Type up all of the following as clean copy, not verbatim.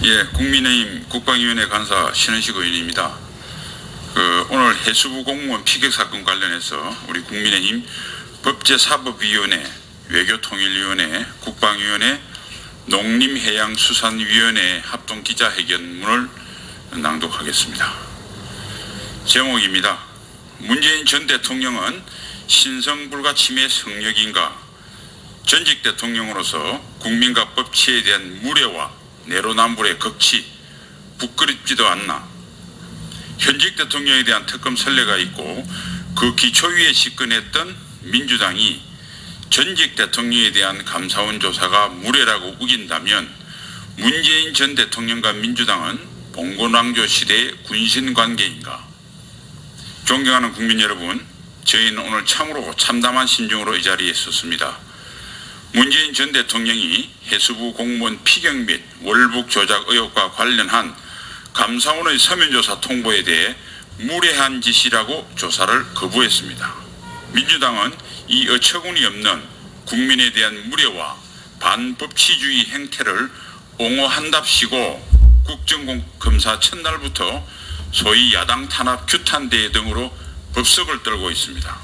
예, 국민의힘 국방위원회 간사 신은식 의원입니다. 오늘 해수부 공무원 피격 사건 관련해서 우리 국민의힘 법제사법위원회, 외교통일위원회, 국방위원회, 농림해양수산위원회 합동 기자회견문을 낭독하겠습니다. 제목입니다. 문재인 전 대통령은 신성불가침의 성역인가? 전직 대통령으로서 국민과 법치에 대한 무례와 내로남불의 극치, 부끄럽지도 않나. 현직 대통령에 대한 특검 선례가 있고 그 기초 위에 집권했던 민주당이 전직 대통령에 대한 감사원 조사가 무례라고 우긴다면 문재인 전 대통령과 민주당은 봉건왕조 시대의 군신관계인가? 존경하는 국민 여러분, 저희는 오늘 참으로 참담한 심정으로 이 자리에 섰습니다. 문재인 전 대통령이 해수부 공무원 피격 및 월북 조작 의혹과 관련한 감사원의 서면조사 통보에 대해 무례한 짓이라고 조사를 거부했습니다. 민주당은 이 어처구니 없는 국민에 대한 무례와 반법치주의 행태를 옹호한답시고 국정검사 첫날부터 소위 야당 탄압 규탄대 등으로 법석을 떨고 있습니다.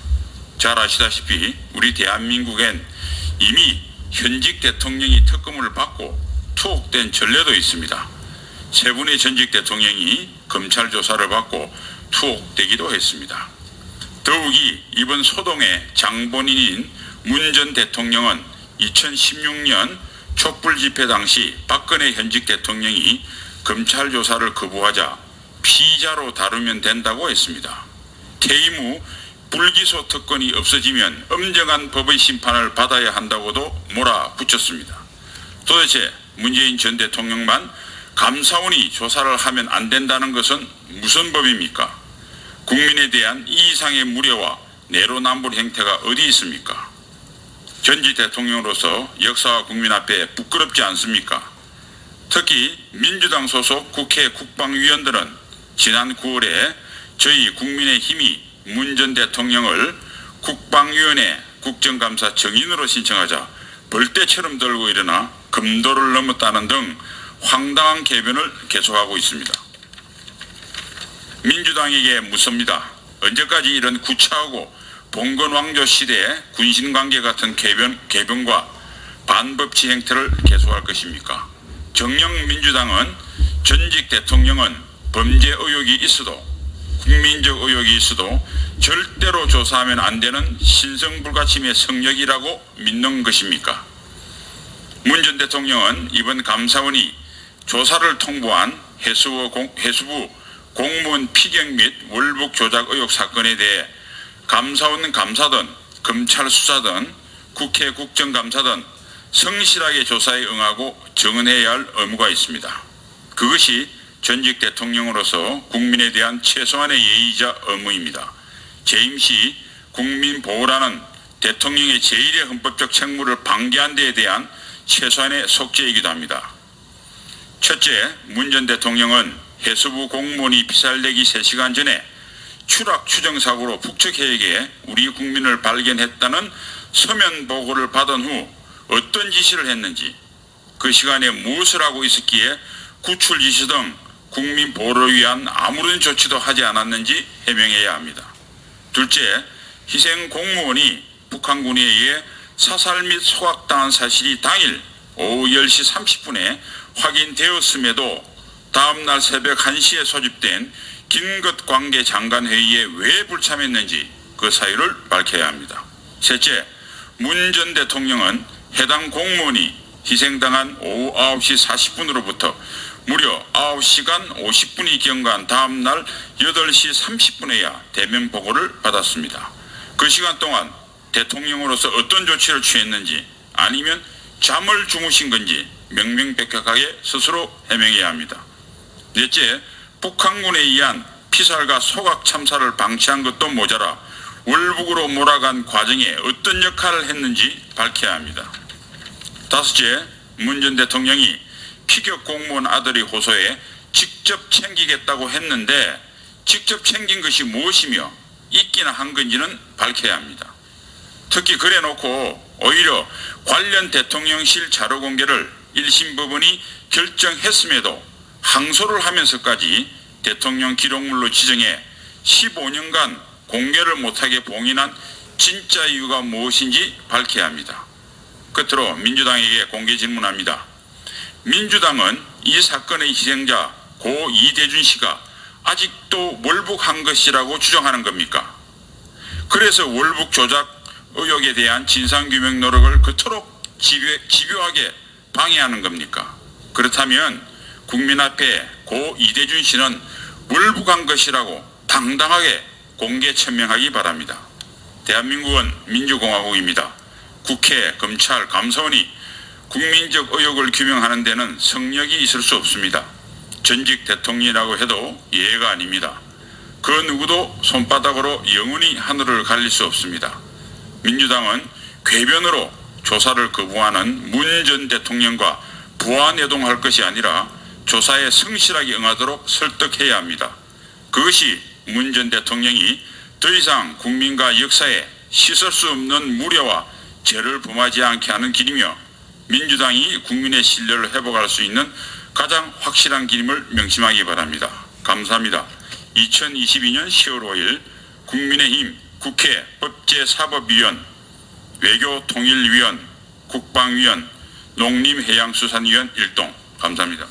잘 아시다시피 우리 대한민국엔 이미 현직 대통령이 특검을 받고 투옥된 전례도 있습니다. 세 분의 전직 대통령이 검찰 조사를 받고 투옥되기도 했습니다. 더욱이 이번 소동의 장본인인 문 전 대통령은 2016년 촛불 집회 당시 박근혜 현직 대통령이 검찰 조사를 거부하자 피의자로 다루면 된다고 했습니다. 퇴임 후 불기소 특권이 없어지면 엄정한 법의 심판을 받아야 한다고도 몰아붙였습니다. 도대체 문재인 전 대통령만 감사원이 조사를 하면 안 된다는 것은 무슨 법입니까? 국민에 대한 이 이상의 무례와 내로남불 행태가 어디 있습니까? 전직 대통령으로서 역사와 국민 앞에 부끄럽지 않습니까? 특히 민주당 소속 국회 국방위원들은 지난 9월에 저희 국민의힘이 문 전 대통령을 국방위원회 국정감사 정인으로 신청하자 벌떼처럼 들고 일어나 금도를 넘었다는 등 황당한 궤변을 계속하고 있습니다. 민주당에게 묻습니다. 언제까지 이런 구차하고 봉건왕조 시대의 군신관계 같은 궤변과 반법치 행태를 계속할 것입니까? 정녕 민주당은 전직 대통령은 범죄 의혹이 있어도 국민적 의혹이 있어도 절대로 조사하면 안 되는 신성불가침의 성역이라고 믿는 것입니까? 문 전 대통령은 이번 감사원이 조사를 통보한 해수부 공무원 피격 및 월북 조작 의혹 사건에 대해 감사원 감사든 검찰 수사든 국회 국정감사든 성실하게 조사에 응하고 증언해야 할 의무가 있습니다. 그것이 전직 대통령으로서 국민에 대한 최소한의 예의이자 의무입니다. 재임 시 국민 보호라는 대통령의 제1의 헌법적 책무를 방기한 데에 대한 최소한의 속죄이기도 합니다. 첫째, 문 전 대통령은 해수부 공무원이 피살되기 3시간 전에 추락 추정사고로 북측해역에 우리 국민을 발견했다는 서면 보고를 받은 후 어떤 지시를 했는지, 그 시간에 무엇을 하고 있었기에 구출 지시 등 국민 보호를 위한 아무런 조치도 하지 않았는지 해명해야 합니다. 둘째, 희생 공무원이 북한군에 의해 사살 및 소각당한 사실이 당일 오후 10시 30분에 확인되었음에도 다음날 새벽 1시에 소집된 긴급관계 장관회의에 왜 불참했는지 그 사유를 밝혀야 합니다. 셋째, 문 전 대통령은 해당 공무원이 희생당한 오후 9시 40분으로부터 무려 9시간 50분이 경과한 다음날 8시 30분에야 대면 보고를 받았습니다. 그 시간 동안 대통령으로서 어떤 조치를 취했는지 아니면 잠을 주무신 건지 명명백백하게 스스로 해명해야 합니다. 넷째, 북한군에 의한 피살과 소각 참사를 방치한 것도 모자라 월북으로 몰아간 과정에 어떤 역할을 했는지 밝혀야 합니다. 다섯째, 문 전 대통령이 피격 공무원 아들의 호소에 직접 챙기겠다고 했는데 직접 챙긴 것이 무엇이며 있기나 한 건지는 밝혀야 합니다. 특히 그래놓고 오히려 관련 대통령실 자료 공개를 1심 법원이 결정했음에도 항소를 하면서까지 대통령 기록물로 지정해 15년간 공개를 못하게 봉인한 진짜 이유가 무엇인지 밝혀야 합니다. 끝으로 민주당에게 공개 질문합니다. 민주당은 이 사건의 희생자 고 이대준 씨가 아직도 월북한 것이라고 주장하는 겁니까? 그래서 월북 조작 의혹에 대한 진상규명 노력을 그토록 집요하게 방해하는 겁니까? 그렇다면 국민 앞에 고 이대준 씨는 월북한 것이라고 당당하게 공개 천명하기 바랍니다. 대한민국은 민주공화국입니다. 국회, 검찰, 감사원이 국민적 의혹을 규명하는 데는 성역이 있을 수 없습니다. 전직 대통령이라고 해도 예외가 아닙니다. 그 누구도 손바닥으로 영원히 하늘을 가릴 수 없습니다. 민주당은 궤변으로 조사를 거부하는 문 전 대통령과 부하내동할 것이 아니라 조사에 성실하게 응하도록 설득해야 합니다. 그것이 문 전 대통령이 더 이상 국민과 역사에 씻을 수 없는 무례와 죄를 범하지 않게 하는 길이며 민주당이 국민의 신뢰를 회복할 수 있는 가장 확실한 길임을 명심하기 바랍니다. 감사합니다. 2022년 10월 5일 국민의힘 국회 법제사법위원, 외교통일위원, 국방위원, 농림해양수산위원 일동. 감사합니다.